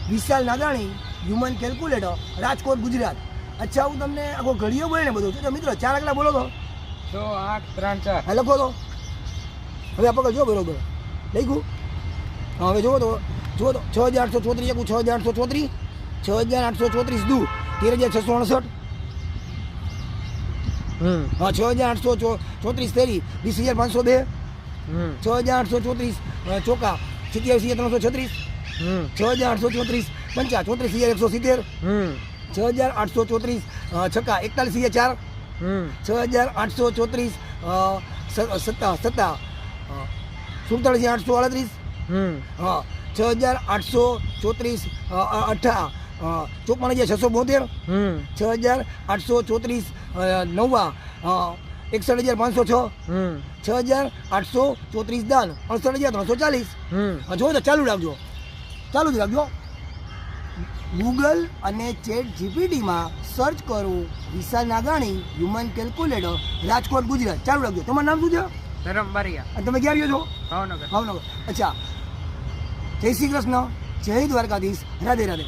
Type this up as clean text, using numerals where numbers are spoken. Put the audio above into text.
વિશાલ નાગાણી, human calculator, Rajkot, Gujarat. અચ્છા, હું તમને આખો ઘડીઓ બોલીને બધું છું. તો મિત્રો 4 આંકડા બોલો તો. 6 8 3 4. હા, લખો તો. હવે આ પકડ જો બરોબર લખ્યું. હા, હવે જુઓ તો 6834 એકું 6834 6834 દુ 13668. હા, 6834 તેરી 20502. 6834 ચોકા 87336. 6834 પંચા 34170. 6834 છક્કા 41004. 6834 સત્તા 47838. હા, 6834 અઠા 54672. 6834 નવા 61506. 6834 દાન 68340. જો તો ચાલુ રાખજો, ચાલુ જ રાખજો. ગૂગલ અને ચેટ જીપીટીમાં સર્ચ કરું વિશાલ નાગાણી, હ્યુમન કેલ્ક્યુલેટર, રાજકોટ, ગુજરાત. ચાલુ રાખજો. તમારું નામ શું છે? ધરમ બારિયા. અને તમે ક્યાં રહ્યો છો? ભાવનગર. ભાવનગર. અચ્છા, જય શ્રી કૃષ્ણ, જય દ્વારકાધીશ, રાધે રાધે.